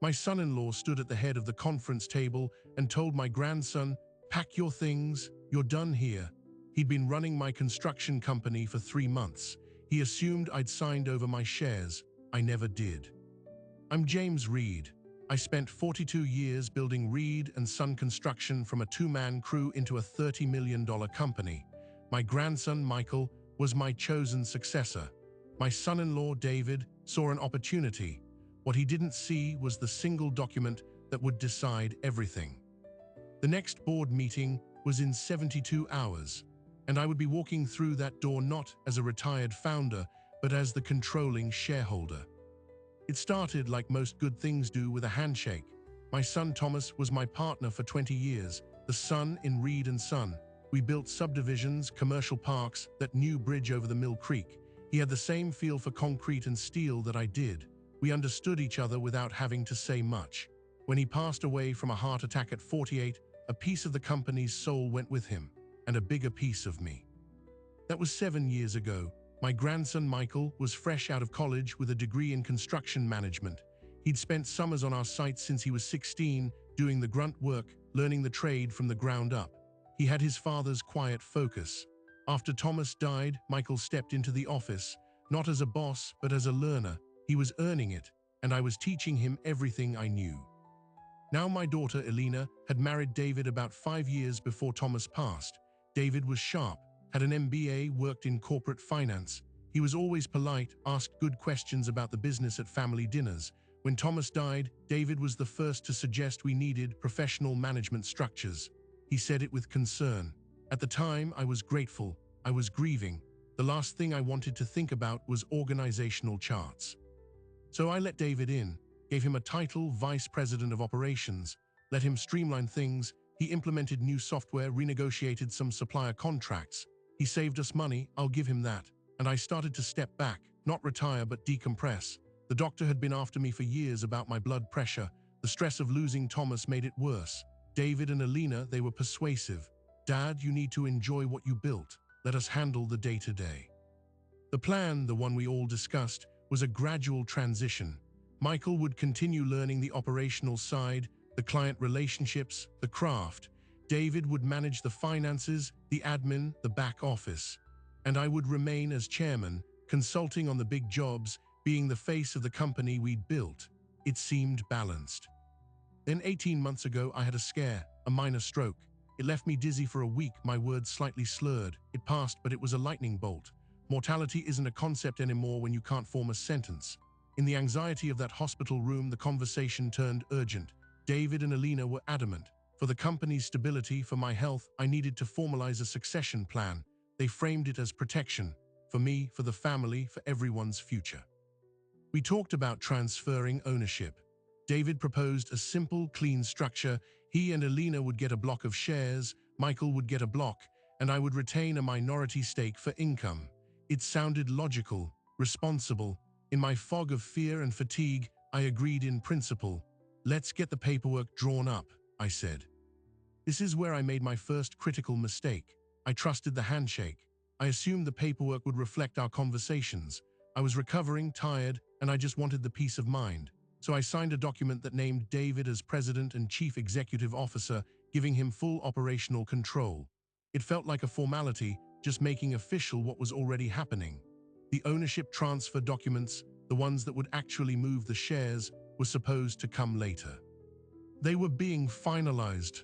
My son-in-law stood at the head of the conference table and told my grandson, "Pack your things, you're done here." He'd been running my construction company for 3 months. He assumed I'd signed over my shares. I never did. I'm James Reed. I spent 42 years building Reed and Son Construction from a two-man crew into a $30 million company. My grandson, Michael, was my chosen successor. My son-in-law, David, saw an opportunity. What he didn't see was the single document that would decide everything. The next board meeting was in 72 hours, and I would be walking through that door not as a retired founder, but as the controlling shareholder. It started like most good things do, with a handshake. My son Thomas was my partner for 20 years, the son in Reed and Son. We built subdivisions, commercial parks, that new bridge over the Mill Creek. He had the same feel for concrete and steel that I did. We understood each other without having to say much. When he passed away from a heart attack at 48, a piece of the company's soul went with him, and a bigger piece of me. That was 7 years ago. My grandson Michael was fresh out of college with a degree in construction management. He'd spent summers on our site since he was 16, doing the grunt work, learning the trade from the ground up. He had his father's quiet focus. After Thomas died, Michael stepped into the office, not as a boss, but as a learner. He was earning it, and I was teaching him everything I knew. Now my daughter, Elena, had married David about 5 years before Thomas passed. David was sharp, had an MBA, worked in corporate finance. He was always polite, asked good questions about the business at family dinners. When Thomas died, David was the first to suggest we needed professional management structures. He said it with concern. At the time, I was grateful. I was grieving. The last thing I wanted to think about was organizational charts. So I let David in, gave him a title, Vice President of Operations, let him streamline things. He implemented new software, renegotiated some supplier contracts. He saved us money, I'll give him that. And I started to step back, not retire but decompress. The doctor had been after me for years about my blood pressure. The stress of losing Thomas made it worse. David and Elena, they were persuasive. "Dad, you need to enjoy what you built. Let us handle the day-to-day." The plan, the one we all discussed, was a gradual transition. Michael would continue learning the operational side, the client relationships, the craft. David would manage the finances, the admin, the back office. And I would remain as chairman, consulting on the big jobs, being the face of the company we'd built. It seemed balanced. Then 18 months ago, I had a scare, a minor stroke. It left me dizzy for a week, my words slightly slurred. It passed, but it was a lightning bolt. Mortality isn't a concept anymore when you can't form a sentence. In the anxiety of that hospital room, the conversation turned urgent. David and Elena were adamant. For the company's stability, for my health, I needed to formalize a succession plan. They framed it as protection. For me, for the family, for everyone's future. We talked about transferring ownership. David proposed a simple, clean structure. He and Elena would get a block of shares, Michael would get a block, and I would retain a minority stake for income. It sounded logical, responsible. In my fog of fear and fatigue, I agreed in principle. "Let's get the paperwork drawn up," I said. This is where I made my first critical mistake. I trusted the handshake. I assumed the paperwork would reflect our conversations. I was recovering, tired, and I just wanted the peace of mind. So I signed a document that named David as President and Chief Executive Officer, giving him full operational control. It felt like a formality, just making official what was already happening. The ownership transfer documents, the ones that would actually move the shares, were supposed to come later. They were being finalized.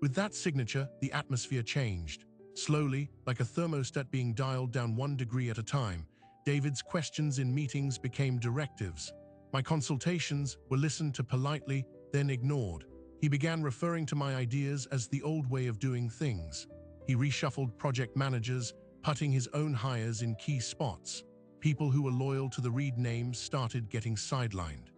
With that signature, the atmosphere changed. Slowly, like a thermostat being dialed down 1 degree at a time, David's questions in meetings became directives. My consultations were listened to politely, then ignored. He began referring to my ideas as the old way of doing things. He reshuffled project managers, putting his own hires in key spots. People who were loyal to the Reed name started getting sidelined.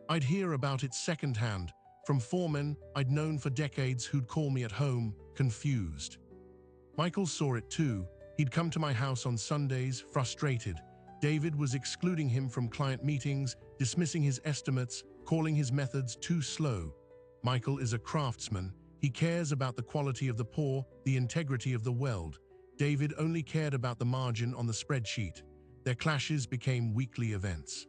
I'd hear about it secondhand, from foremen I'd known for decades who'd call me at home, confused. Michael saw it too. He'd come to my house on Sundays, frustrated. David was excluding him from client meetings, dismissing his estimates, calling his methods too slow. Michael is a craftsman. He cares about the quality of the pour, the integrity of the weld. David only cared about the margin on the spreadsheet. Their clashes became weekly events.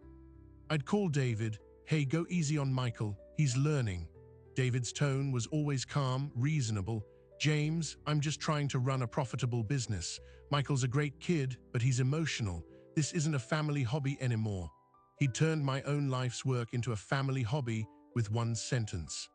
I'd call David, "Hey, go easy on Michael. He's learning." David's tone was always calm, reasonable. "James, I'm just trying to run a profitable business. Michael's a great kid, but he's emotional. This isn't a family hobby anymore." He'd turned my own life's work into a family hobby with one sentence.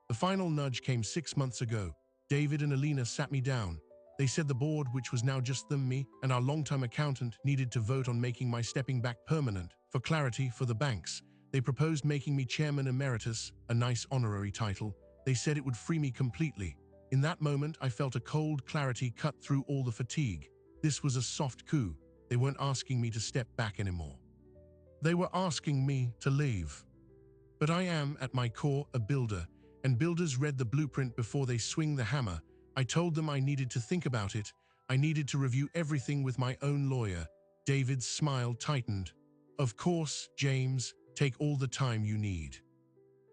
The final nudge came 6 months ago. David and Alina sat me down. They said the board, which was now just them, me, and our longtime accountant, needed to vote on making my stepping back permanent. For clarity, for the banks, they proposed making me chairman emeritus, a nice honorary title. They said it would free me completely. In that moment, I felt a cold clarity cut through all the fatigue. This was a soft coup. They weren't asking me to step back anymore. They were asking me to leave. But I am, at my core, a builder, and builders read the blueprint before they swing the hammer. I told them I needed to think about it. I needed to review everything with my own lawyer. David's smile tightened. "Of course, James, take all the time you need."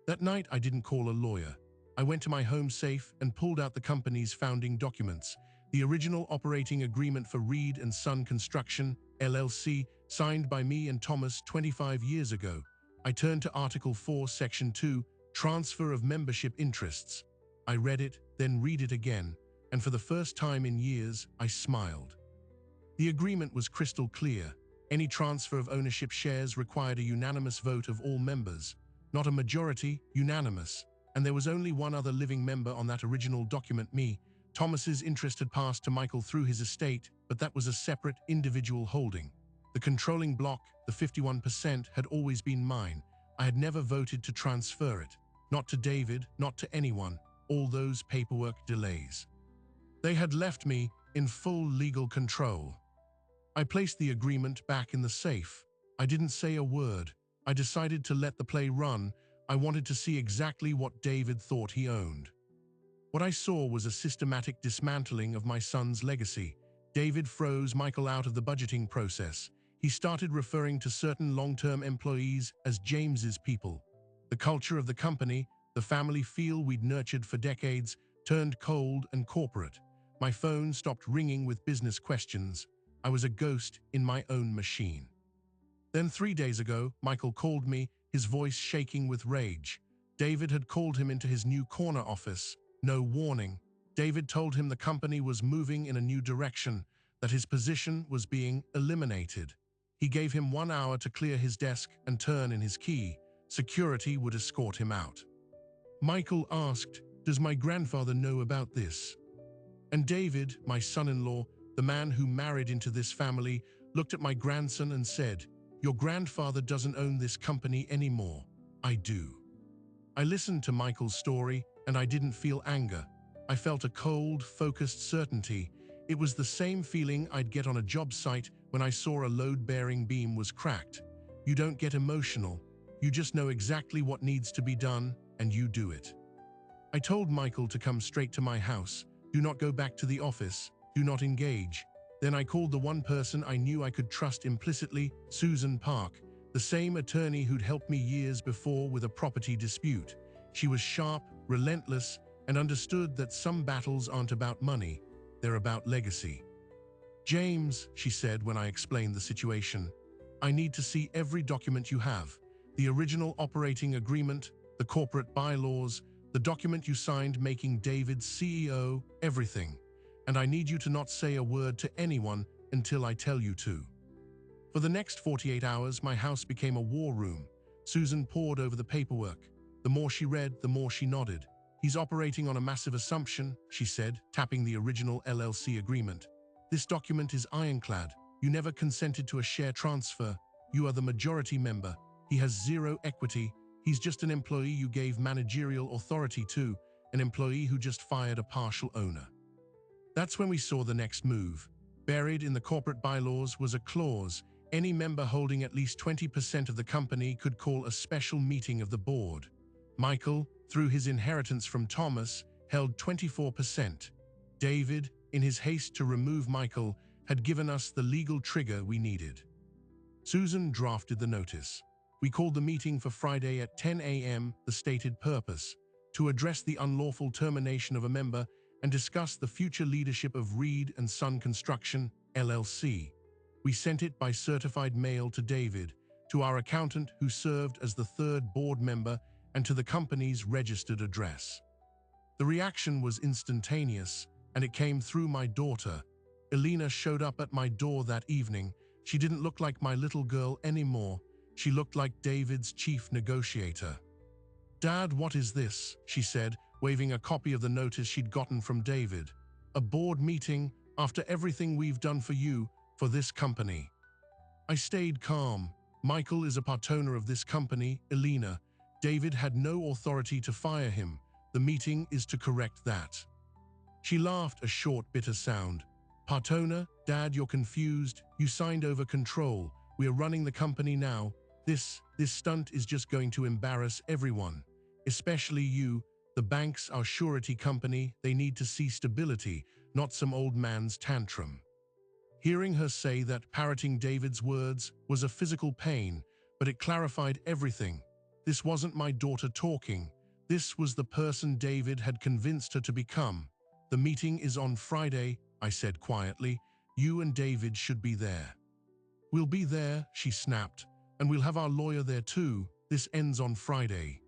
That night, I didn't call a lawyer. I went to my home safe and pulled out the company's founding documents, the original operating agreement for Reed and Son Construction, LLC, signed by me and Thomas 25 years ago. I turned to Article 4, Section 2, Transfer of Membership Interests. I read it, then read it again, and for the first time in years, I smiled. The agreement was crystal clear. Any transfer of ownership shares required a unanimous vote of all members. Not a majority, unanimous. And there was only one other living member on that original document, me. Thomas's interest had passed to Michael through his estate, but that was a separate, individual holding. The controlling block, the 51%, had always been mine. I had never voted to transfer it. Not to David, not to anyone. All those paperwork delays. They had left me in full legal control. I placed the agreement back in the safe. I didn't say a word. I decided to let the play run. I wanted to see exactly what David thought he owned. What I saw was a systematic dismantling of my son's legacy. David froze Michael out of the budgeting process. He started referring to certain long-term employees as James's people. The culture of the company, the family feel we'd nurtured for decades, turned cold and corporate. My phone stopped ringing with business questions. I was a ghost in my own machine. Then 3 days ago, Michael called me, his voice shaking with rage. David had called him into his new corner office. No warning. David told him the company was moving in a new direction, that his position was being eliminated. He gave him 1 hour to clear his desk and turn in his key. Security would escort him out. Michael asked, "Does my grandfather know about this?" And David, my son-in-law, the man who married into this family, looked at my grandson and said, "Your grandfather doesn't own this company anymore. I do." I listened to Michael's story, and I didn't feel anger. I felt a cold, focused certainty. It was the same feeling I'd get on a job site when I saw a load-bearing beam was cracked. You don't get emotional. You just know exactly what needs to be done, and you do it. I told Michael to come straight to my house. Do not go back to the office. Do not engage. Then I called the one person I knew I could trust implicitly, Susan Park, the same attorney who'd helped me years before with a property dispute. She was sharp, relentless, and understood that some battles aren't about money, they're about legacy. "James," she said when I explained the situation, "I need to see every document you have. The original operating agreement, the corporate bylaws, the document you signed making David CEO, everything. And I need you to not say a word to anyone until I tell you to." For the next 48 hours, my house became a war room. Susan pored over the paperwork. The more she read, the more she nodded. "He's operating on a massive assumption," she said, tapping the original LLC agreement. "This document is ironclad. You never consented to a share transfer. You are the majority member. He has zero equity. He's just an employee you gave managerial authority to, an employee who just fired a partial owner." That's when we saw the next move. Buried in the corporate bylaws was a clause. Any member holding at least 20% of the company could call a special meeting of the board. Michael, through his inheritance from Thomas, held 24%. David, in his haste to remove Michael, had given us the legal trigger we needed. Susan drafted the notice. We called the meeting for Friday at 10 a.m., the stated purpose, to address the unlawful termination of a member and discuss the future leadership of Reed and Son Construction, LLC. We sent it by certified mail to David. to our accountant who served as the third board member, and to the company's registered address. The reaction was instantaneous, and it came through my daughter. Elena showed up at my door that evening. She didn't look like my little girl anymore. She looked like David's chief negotiator. "Dad, what is this?" she said, waving a copy of the notice she'd gotten from David. "A board meeting after everything we've done for you, for this company." I stayed calm. Michael is a part owner of this company, Elena. David had no authority to fire him. The meeting is to correct that. She laughed, a short, bitter sound. "Part owner? Dad, you're confused. You signed over control. We are running the company now. This stunt is just going to embarrass everyone. Especially you. The bank's our surety company. They need to see stability, not some old man's tantrum." Hearing her say that, parroting David's words, was a physical pain, but it clarified everything. This wasn't my daughter talking. This was the person David had convinced her to become. "The meeting is on Friday," I said quietly. "You and David should be there." "We'll be there," she snapped, "and we'll have our lawyer there too. This ends on Friday."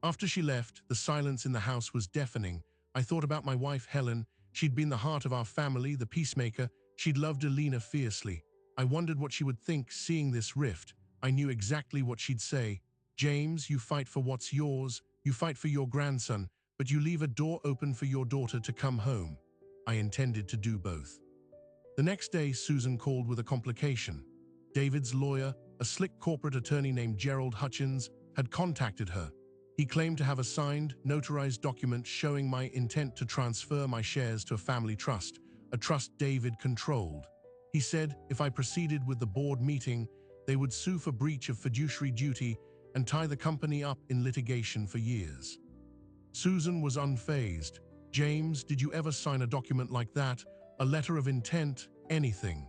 After she left, the silence in the house was deafening. I thought about my wife, Helen. She'd been the heart of our family, the peacemaker. She'd loved Elena fiercely. I wondered what she would think seeing this rift. I knew exactly what she'd say. "James, you fight for what's yours. You fight for your grandson, but you leave a door open for your daughter to come home." I intended to do both. The next day, Susan called with a complication. David's lawyer, a slick corporate attorney named Gerald Hutchins, had contacted her. He claimed to have a signed, notarized document showing my intent to transfer my shares to a family trust, a trust David controlled. He said if I proceeded with the board meeting, they would sue for breach of fiduciary duty and tie the company up in litigation for years. Susan was unfazed. "James, did you ever sign a document like that? A letter of intent? Anything?"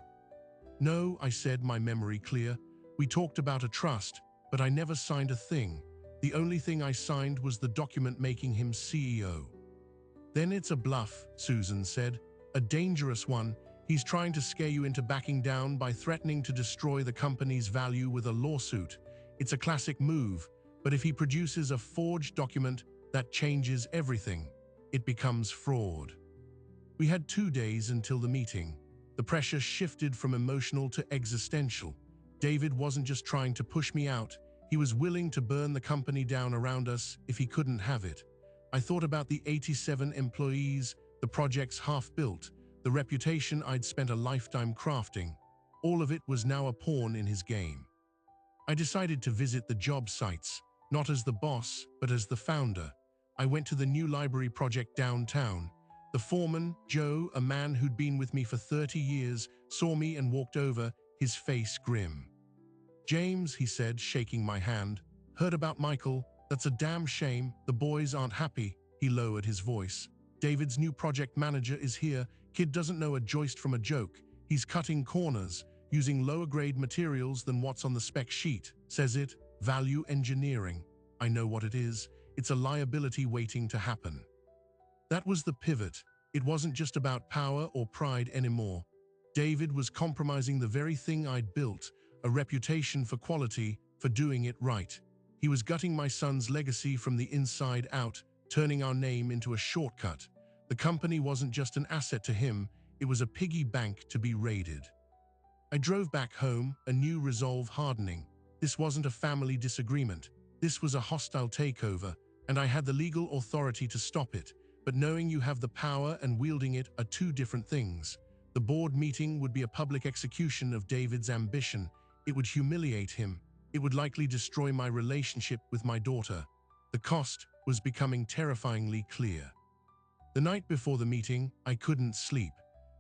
"No," I said, my memory clear. "We talked about a trust, but I never signed a thing. The only thing I signed was the document making him CEO." "Then it's a bluff," Susan said. "A dangerous one. He's trying to scare you into backing down by threatening to destroy the company's value with a lawsuit. It's a classic move, but if he produces a forged document, that changes everything. It becomes fraud." We had 2 days until the meeting. The pressure shifted from emotional to existential. David wasn't just trying to push me out. He was willing to burn the company down around us if he couldn't have it. I thought about the 87 employees, the projects half built, the reputation I'd spent a lifetime crafting. All of it was now a pawn in his game. I decided to visit the job sites, not as the boss, but as the founder. I went to the new library project downtown. The foreman, Joe, a man who'd been with me for 30 years, saw me and walked over, his face grim. "James," he said, shaking my hand, "heard about Michael. That's a damn shame. The boys aren't happy." He lowered his voice. "David's new project manager is here. Kid doesn't know a joist from a joke. He's cutting corners, using lower-grade materials than what's on the spec sheet. Says it, value engineering. I know what it is. It's a liability waiting to happen." That was the pivot. It wasn't just about power or pride anymore. David was compromising the very thing I'd built, a reputation for quality, for doing it right. He was gutting my son's legacy from the inside out, turning our name into a shortcut. The company wasn't just an asset to him, it was a piggy bank to be raided. I drove back home, a new resolve hardening. This wasn't a family disagreement. This was a hostile takeover, and I had the legal authority to stop it. But knowing you have the power and wielding it are two different things. The board meeting would be a public execution of David's ambition. It would humiliate him. It would likely destroy my relationship with my daughter. The cost was becoming terrifyingly clear. The night before the meeting, I couldn't sleep.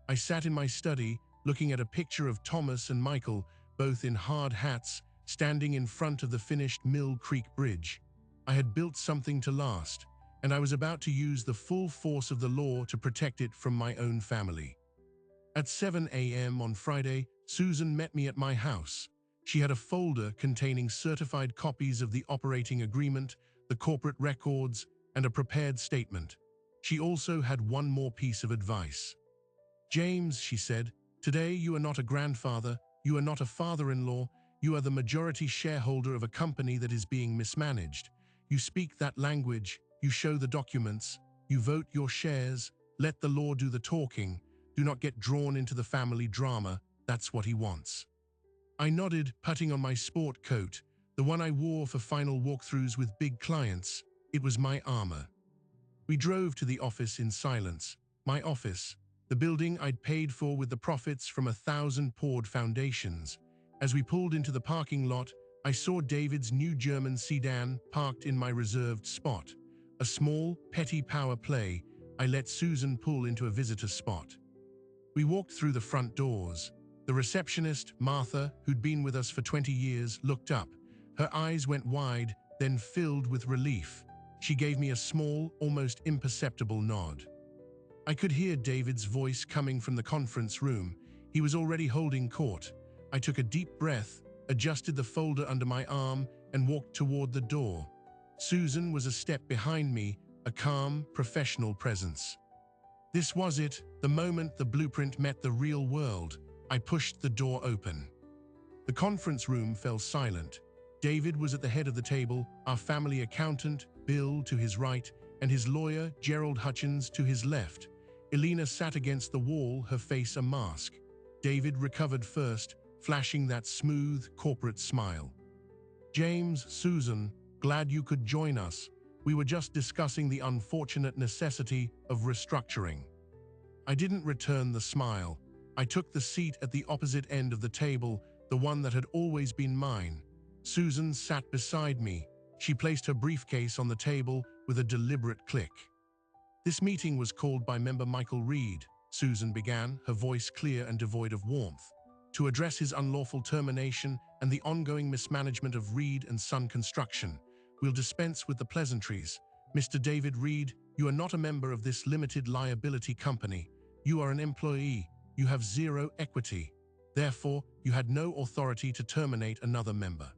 I sat in my study, looking at a picture of Thomas and Michael, both in hard hats, standing in front of the finished Mill Creek Bridge. I had built something to last, and I was about to use the full force of the law to protect it from my own family. At 7 a.m. on Friday, Susan met me at my house. She had a folder containing certified copies of the operating agreement, the corporate records, and a prepared statement. She also had one more piece of advice. "James," she said, "today you are not a grandfather, you are not a father-in-law. You are the majority shareholder of a company that is being mismanaged. You speak that language, you show the documents, you vote your shares, let the law do the talking. Do not get drawn into the family drama, that's what he wants. I nodded, putting on my sport coat, the one I wore for final walkthroughs with big clients. It was my armor. We drove to the office in silence. My office, the building I'd paid for with the profits from 1,000 poured foundations. As we pulled into the parking lot, I saw David's new German sedan parked in my reserved spot. A small, petty power play. I let Susan pull into a visitor spot. We walked through the front doors. The receptionist, Martha, who'd been with us for 20 years, looked up. Her eyes went wide, then filled with relief. She gave me a small, almost imperceptible nod. I could hear David's voice coming from the conference room. He was already holding court. I took a deep breath, adjusted the folder under my arm, and walked toward the door. Susan was a step behind me, a calm, professional presence. This was it, the moment the blueprint met the real world. I pushed the door open. The conference room fell silent. David was at the head of the table, our family accountant, Bill, to his right, and his lawyer, Gerald Hutchins, to his left. Elena sat against the wall, her face a mask. David recovered first, flashing that smooth, corporate smile. James, Susan, glad you could join us. We were just discussing the unfortunate necessity of restructuring. I didn't return the smile. I took the seat at the opposite end of the table, the one that had always been mine. Susan sat beside me. She placed her briefcase on the table with a deliberate click. This meeting was called by member Michael Reed, Susan began, her voice clear and devoid of warmth, to address his unlawful termination and the ongoing mismanagement of Reed and Son Construction. We'll dispense with the pleasantries. Mr. David Reed, you are not a member of this limited liability company. You are an employee. You have zero equity. Therefore, you had no authority to terminate another member.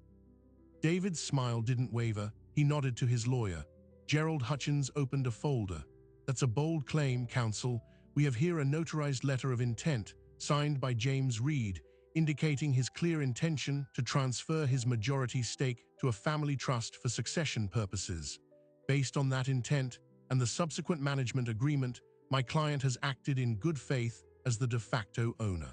David's smile didn't waver. He nodded to his lawyer. Gerald Hutchins opened a folder. That's a bold claim, counsel. We have here a notarized letter of intent, signed by James Reed, indicating his clear intention to transfer his majority stake to a family trust for succession purposes. Based on that intent and the subsequent management agreement, my client has acted in good faith as the de facto owner.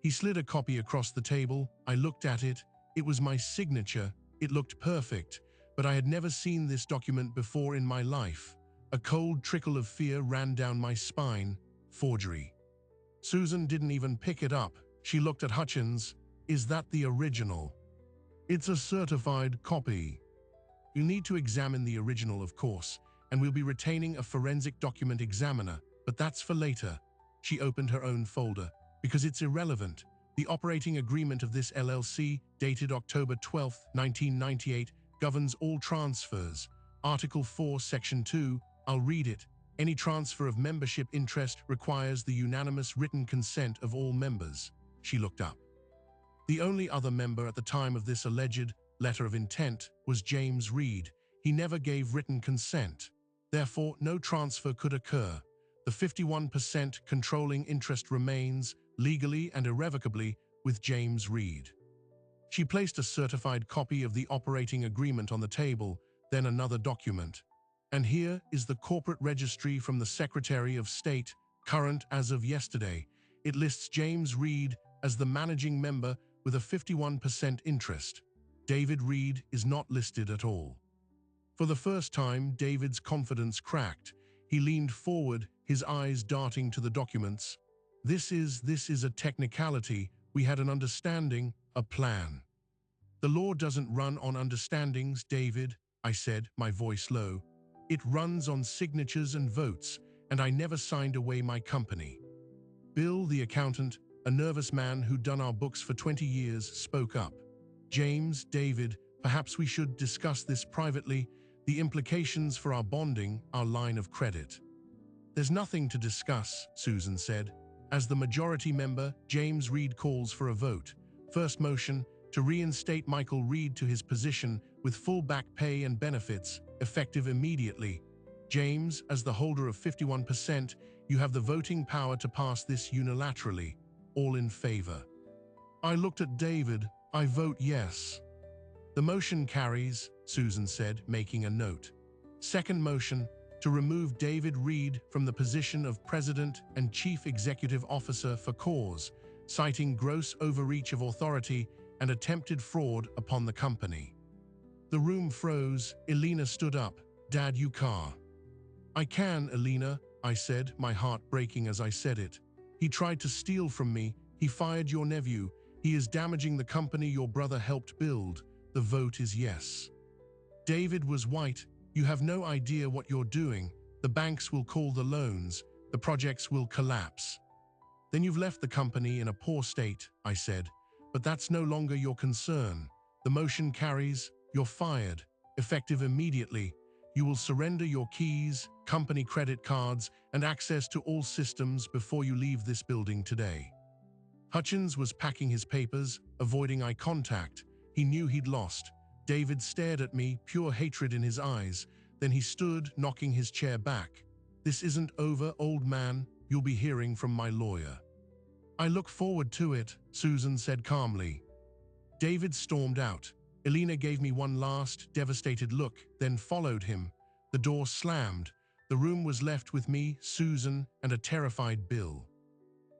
He slid a copy across the table. I looked at it. It was my signature. It looked perfect, but I had never seen this document before in my life. A cold trickle of fear ran down my spine. Forgery. Susan didn't even pick it up. She looked at Hutchins. Is that the original? It's a certified copy. You need to examine the original, of course, and we'll be retaining a forensic document examiner, but that's for later. She opened her own folder. Because it's irrelevant. The operating agreement of this LLC, dated October 12, 1998, governs all transfers. Article 4, Section 2, I'll read it. Any transfer of membership interest requires the unanimous written consent of all members. She looked up. The only other member at the time of this alleged letter of intent was James Reed. He never gave written consent. Therefore, no transfer could occur. The 51% controlling interest remains, legally and irrevocably, with James Reed. She placed a certified copy of the operating agreement on the table, then another document. And here is the corporate registry from the Secretary of State, current as of yesterday. It lists James Reed as the managing member with a 51% interest. David Reed is not listed at all. For the first time, David's confidence cracked. He leaned forward, his eyes darting to the documents. This is a technicality. We had an understanding, a plan. The law doesn't run on understandings, David, I said, my voice low. It runs on signatures and votes, and I never signed away my company. Bill, the accountant, a nervous man who'd done our books for 20 years, spoke up. James, David, perhaps we should discuss this privately, the implications for our bonding, our line of credit. There's nothing to discuss, Susan said. As the majority member, James Reed calls for a vote. First motion, to reinstate Michael Reed to his position with full back pay and benefits, effective immediately. James, as the holder of 51%, you have the voting power to pass this unilaterally. All in favor. I looked at David. I vote yes. The motion carries, Susan said, making a note. Second motion, to remove David Reed from the position of President and Chief Executive Officer for cause, citing gross overreach of authority and attempted fraud upon the company. The room froze. Elena stood up. Dad, you car. I can, Elena, I said, my heart breaking as I said it. He tried to steal from me. He fired your nephew. He is damaging the company your brother helped build. The vote is yes. David was white. You have no idea what you're doing. The banks will call the loans. The projects will collapse. Then you've left the company in a poor state, I said. But that's no longer your concern. The motion carries. You're fired. Effective immediately. You will surrender your keys, company credit cards, and access to all systems before you leave this building today. Hutchins was packing his papers, avoiding eye contact. He knew he'd lost. David stared at me, pure hatred in his eyes. Then he stood, knocking his chair back. This isn't over, old man. You'll be hearing from my lawyer. I look forward to it, Susan said calmly. David stormed out. Elena gave me one last, devastated look, then followed him. The door slammed. The room was left with me, Susan, and a terrified Bill.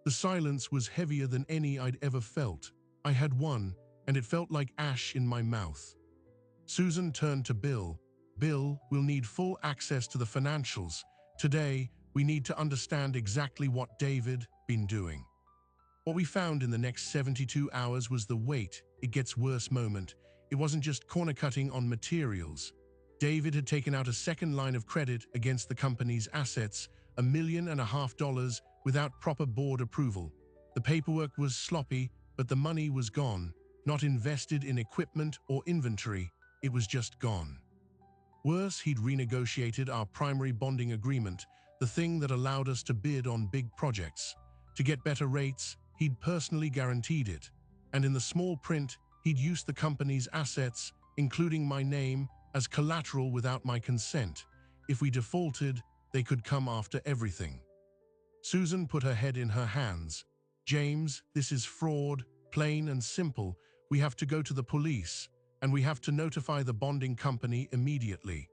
The silence was heavier than any I'd ever felt. I had won, and it felt like ash in my mouth. Susan turned to Bill. Bill, we'll need full access to the financials. Today, we need to understand exactly what David been doing. What we found in the next 72 hours was the wait, it gets worse moment. It wasn't just corner cutting on materials. David had taken out a second line of credit against the company's assets, $1.5 million, without proper board approval. The paperwork was sloppy, but the money was gone, not invested in equipment or inventory. It was just gone. Worse, he'd renegotiated our primary bonding agreement, the thing that allowed us to bid on big projects. To get better rates, he'd personally guaranteed it. And in the small print, he'd used the company's assets, including my name, as collateral without my consent. If we defaulted, they could come after everything. Susan put her head in her hands. James, this is fraud, plain and simple. We have to go to the police, and we have to notify the bonding company immediately.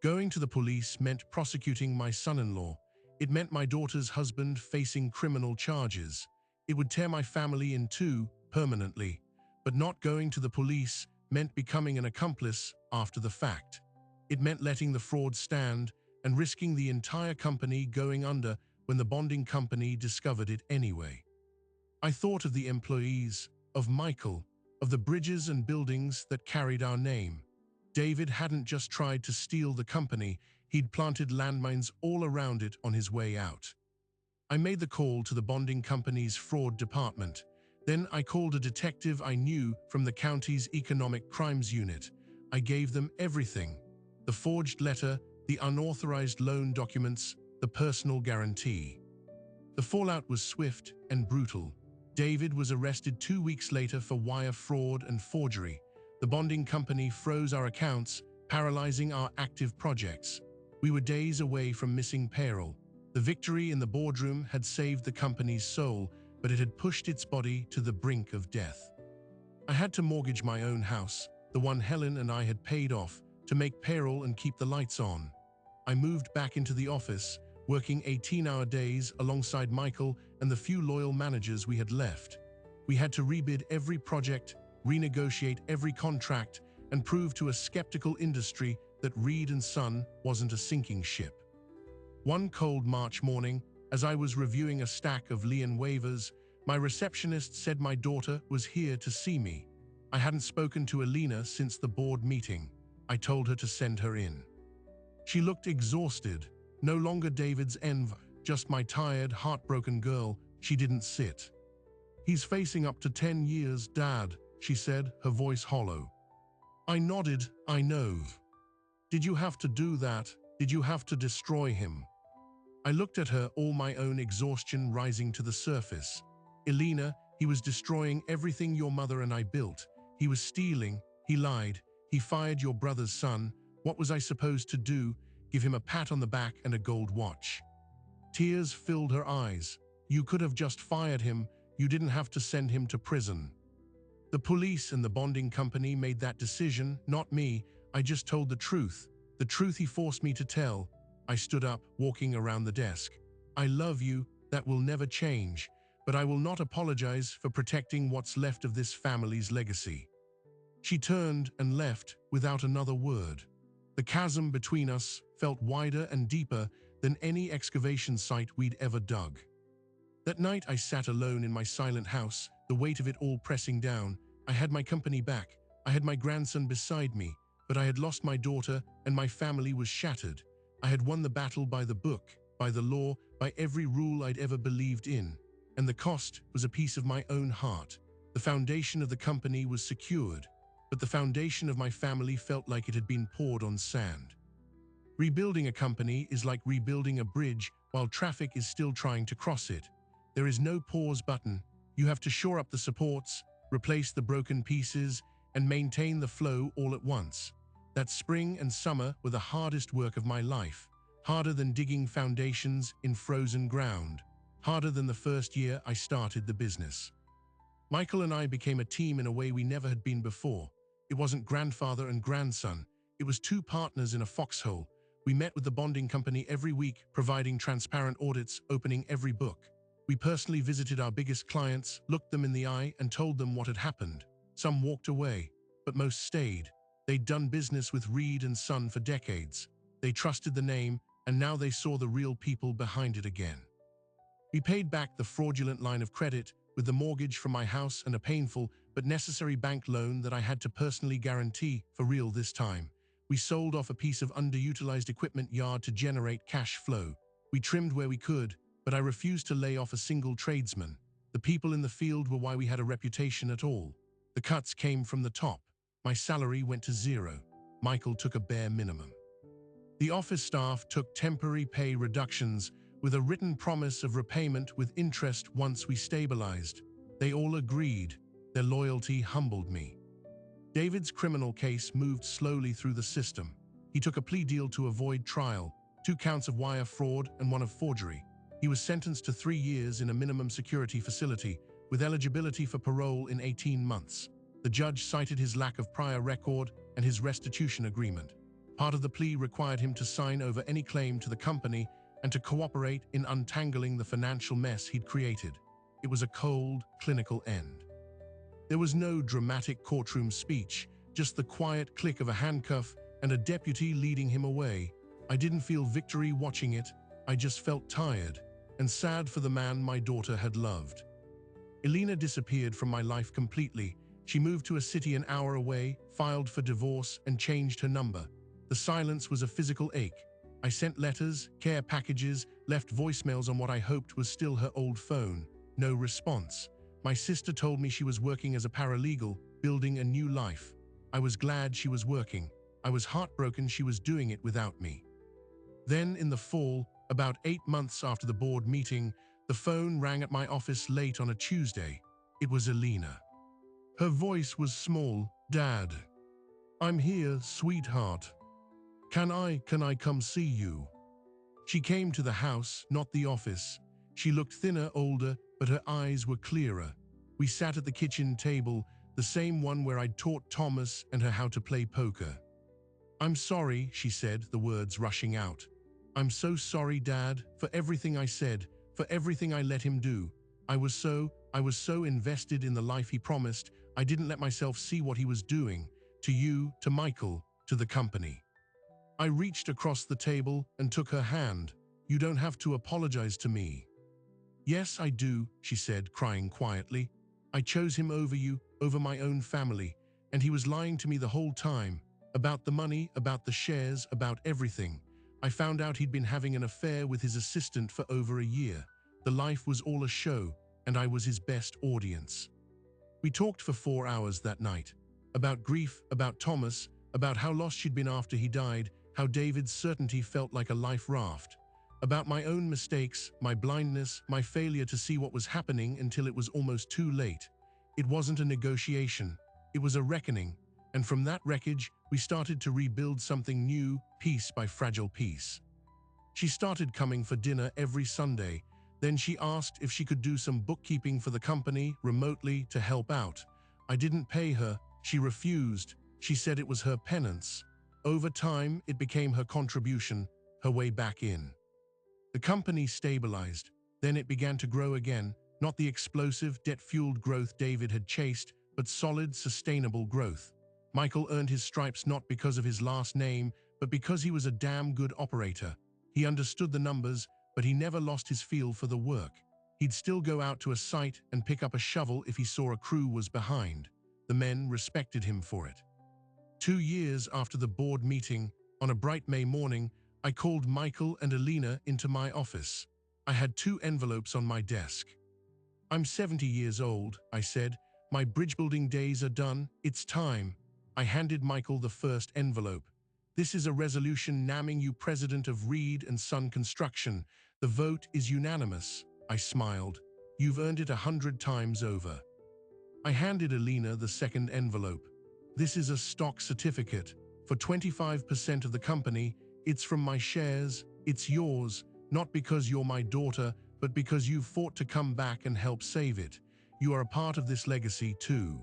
Going to the police meant prosecuting my son-in-law. It meant my daughter's husband facing criminal charges. It would tear my family in two permanently. But not going to the police meant becoming an accomplice after the fact. It meant letting the fraud stand and risking the entire company going under when the bonding company discovered it anyway. I thought of the employees, of Michael, of the bridges and buildings that carried our name. David hadn't just tried to steal the company, he'd planted landmines all around it on his way out. I made the call to the bonding company's fraud department. Then I called a detective I knew from the county's economic crimes unit. I gave them everything: the forged letter, the unauthorized loan documents, the personal guarantee. The fallout was swift and brutal. David was arrested 2 weeks later for wire fraud and forgery. The bonding company froze our accounts, paralyzing our active projects. We were days away from missing payroll. The victory in the boardroom had saved the company's soul, but it had pushed its body to the brink of death. I had to mortgage my own house, the one Helen and I had paid off, to make payroll and keep the lights on. I moved back into the office, working 18-hour days alongside Michael and the few loyal managers we had left. We had to rebid every project, renegotiate every contract, and prove to a skeptical industry that Reed & Son wasn't a sinking ship. One cold March morning, as I was reviewing a stack of lien waivers, my receptionist said my daughter was here to see me. I hadn't spoken to Elena since the board meeting. I told her to send her in. She looked exhausted, no longer David's envy, just my tired, heartbroken girl. She didn't sit. He's facing up to 10 years, Dad, she said, her voice hollow. I nodded, I know. Did you have to do that? Did you have to destroy him? I looked at her, all my own exhaustion rising to the surface. Elena, he was destroying everything your mother and I built. He was stealing, he lied, he fired your brother's son. What was I supposed to do? Give him a pat on the back and a gold watch? Tears filled her eyes. You could have just fired him. You didn't have to send him to prison. The police and the bonding company made that decision, not me. I just told the truth he forced me to tell. I stood up, walking around the desk. I love you, that will never change, but I will not apologize for protecting what's left of this family's legacy. She turned and left without another word. The chasm between us felt wider and deeper than any excavation site we'd ever dug. That night I sat alone in my silent house, the weight of it all pressing down. I had my company back, I had my grandson beside me, but I had lost my daughter and my family was shattered. I had won the battle by the book, by the law, by every rule I'd ever believed in, and the cost was a piece of my own heart. The foundation of the company was secured, but the foundation of my family felt like it had been poured on sand. Rebuilding a company is like rebuilding a bridge while traffic is still trying to cross it. There is no pause button. You have to shore up the supports, replace the broken pieces, and maintain the flow all at once. That spring and summer were the hardest work of my life, harder than digging foundations in frozen ground, harder than the first year I started the business. Michael and I became a team in a way we never had been before. It wasn't grandfather and grandson. It was two partners in a foxhole. We met with the bonding company every week, providing transparent audits, opening every book. We personally visited our biggest clients, looked them in the eye, and told them what had happened. Some walked away, but most stayed. They'd done business with Reed and Son for decades. They trusted the name, and now they saw the real people behind it again. We paid back the fraudulent line of credit with the mortgage from my house and a painful but necessary bank loan that I had to personally guarantee for real this time. We sold off a piece of underutilized equipment yard to generate cash flow. We trimmed where we could, but I refused to lay off a single tradesman. The people in the field were why we had a reputation at all. The cuts came from the top. My salary went to zero. Michael took a bare minimum. The office staff took temporary pay reductions with a written promise of repayment with interest once we stabilized. They all agreed. Their loyalty humbled me. David's criminal case moved slowly through the system. He took a plea deal to avoid trial, 2 counts of wire fraud and 1 of forgery. He was sentenced to 3 years in a minimum security facility, with eligibility for parole in 18 months. The judge cited his lack of prior record and his restitution agreement. Part of the plea required him to sign over any claim to the company and to cooperate in untangling the financial mess he'd created. It was a cold, clinical end. There was no dramatic courtroom speech, just the quiet click of a handcuff and a deputy leading him away. I didn't feel victory watching it. I just felt tired and sad for the man my daughter had loved. Elena disappeared from my life completely. She moved to a city an hour away, filed for divorce, and changed her number. The silence was a physical ache. I sent letters, care packages, left voicemails on what I hoped was still her old phone. No response. My sister told me she was working as a paralegal, building a new life. I was glad she was working. I was heartbroken she was doing it without me. Then, in the fall, about 8 months after the board meeting, the phone rang at my office late on a Tuesday. It was Elena. Her voice was small. "Dad, I'm here, sweetheart. Can I come see you?" She came to the house, not the office. She looked thinner, older, but her eyes were clearer. We sat at the kitchen table, the same one where I'd taught Thomas and her how to play poker. "I'm sorry," she said, the words rushing out. "I'm so sorry, Dad, for everything I said, for everything I let him do. I was so invested in the life he promised, I didn't let myself see what he was doing. To you, to Michael, to the company." I reached across the table and took her hand. "You don't have to apologize to me." "Yes, I do," she said, crying quietly. "I chose him over you, over my own family, and he was lying to me the whole time. About the money, about the shares, about everything. I found out he'd been having an affair with his assistant for over a year. The life was all a show, and I was his best audience." We talked for 4 hours that night. About grief, about Thomas, about how lost she'd been after he died, how David's certainty felt like a life raft. About my own mistakes, my blindness, my failure to see what was happening until it was almost too late. It wasn't a negotiation. It was a reckoning. And from that wreckage, we started to rebuild something new, piece by fragile piece. She started coming for dinner every Sunday. Then she asked if she could do some bookkeeping for the company remotely to help out. I didn't pay her. She refused. She said it was her penance. Over time, it became her contribution, her way back in. The company stabilized. Then it began to grow again, not the explosive, debt-fueled growth David had chased, but solid, sustainable growth. Michael earned his stripes not because of his last name, but because he was a damn good operator. He understood the numbers, but he never lost his feel for the work. He'd still go out to a site and pick up a shovel if he saw a crew was behind. The men respected him for it. 2 years after the board meeting, on a bright May morning, I called Michael and Alina into my office. I had 2 envelopes on my desk. "I'm 70 years old," I said. "My bridge-building days are done. It's time." I handed Michael the first envelope. "This is a resolution naming you president of Reed and Son Construction. The vote is unanimous." I smiled. "You've earned it 100 times over." I handed Alina the second envelope. "This is a stock certificate. For 25% of the company, it's from my shares. It's yours, not because you're my daughter, but because you've fought to come back and help save it. You are a part of this legacy too."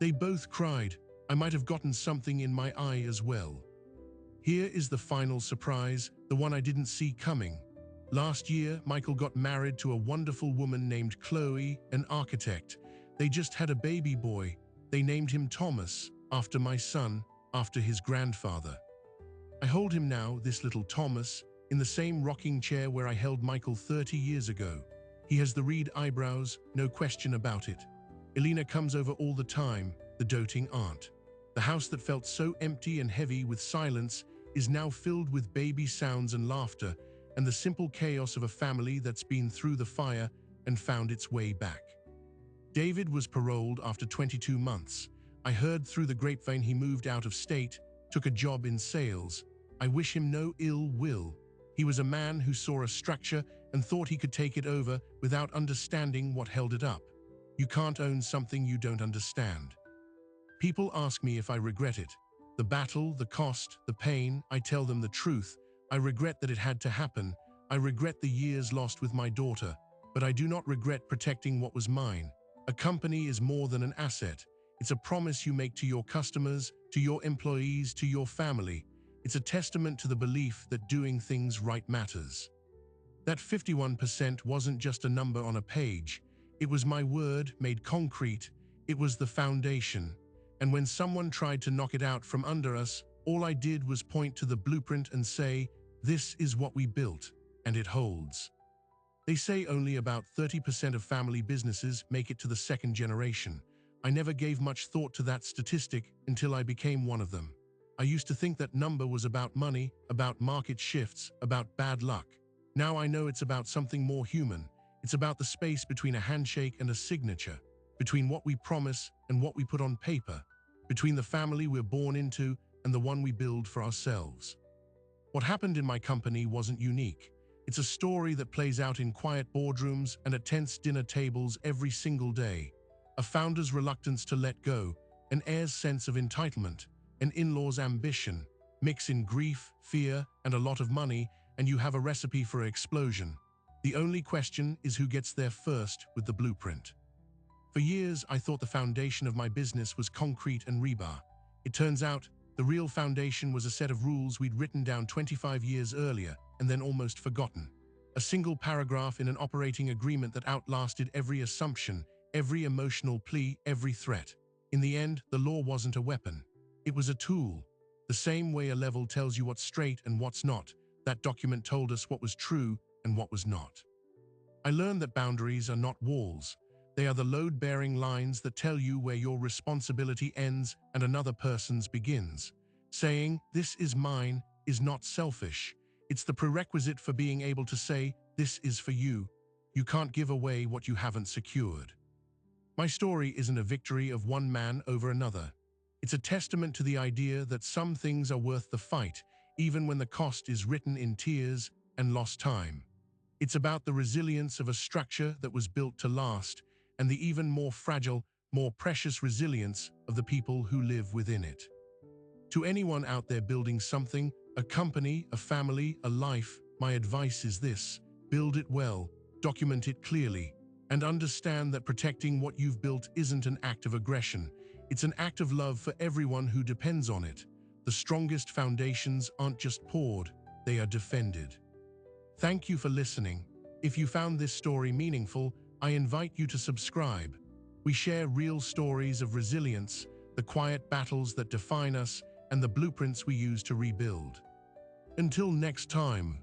They both cried. I might have gotten something in my eye as well. Here is the final surprise, the one I didn't see coming. Last year, Michael got married to a wonderful woman named Chloe, an architect. They just had a baby boy. They named him Thomas, after my son, after his grandfather. I hold him now, this little Thomas, in the same rocking chair where I held Michael 30 years ago. He has the Reed eyebrows, no question about it. Alina comes over all the time, the doting aunt. The house that felt so empty and heavy with silence is now filled with baby sounds and laughter, and the simple chaos of a family that's been through the fire and found its way back. David was paroled after 22 months. I heard through the grapevine he moved out of state, took a job in sales. I wish him no ill will. He was a man who saw a structure and thought he could take it over without understanding what held it up. You can't own something you don't understand. People ask me if I regret it. The battle, the cost, the pain, I tell them the truth. I regret that it had to happen. I regret the years lost with my daughter, but I do not regret protecting what was mine. A company is more than an asset. It's a promise you make to your customers, to your employees, to your family. It's a testament to the belief that doing things right matters. That 51% wasn't just a number on a page. It was my word made concrete. It was the foundation. And when someone tried to knock it out from under us, all I did was point to the blueprint and say, "This is what we built, and it holds." They say only about 30% of family businesses make it to the second generation. I never gave much thought to that statistic until I became one of them. I used to think that number was about money, about market shifts, about bad luck. Now I know it's about something more human. It's about the space between a handshake and a signature, between what we promise and what we put on paper, between the family we're born into and the one we build for ourselves. What happened in my company wasn't unique. It's a story that plays out in quiet boardrooms and at tense dinner tables every single day. A founder's reluctance to let go, an heir's sense of entitlement, an in-law's ambition. Mix in grief, fear, and a lot of money, and you have a recipe for explosion. The only question is who gets there first with the blueprint. For years, I thought the foundation of my business was concrete and rebar. It turns out, the real foundation was a set of rules we'd written down 25 years earlier and then almost forgotten. A single paragraph in an operating agreement that outlasted every assumption, every emotional plea, every threat. In the end, the law wasn't a weapon. It was a tool. The same way a level tells you what's straight and what's not, that document told us what was true and what was not. I learned that boundaries are not walls. They are the load-bearing lines that tell you where your responsibility ends and another person's begins. Saying, "This is mine," is not selfish. It's the prerequisite for being able to say, "This is for you." You can't give away what you haven't secured. My story isn't a victory of one man over another. It's a testament to the idea that some things are worth the fight, even when the cost is written in tears and lost time. It's about the resilience of a structure that was built to last, and the even more fragile, more precious resilience of the people who live within it. To anyone out there building something, a company, a family, a life, my advice is this: build it well, document it clearly, And understand that protecting what you've built isn't an act of aggression. It's an act of love for everyone who depends on it. The strongest foundations aren't just poured, they are defended. Thank you for listening. If you found this story meaningful, I invite you to subscribe. We share real stories of resilience, the quiet battles that define us, and the blueprints we use to rebuild. Until next time.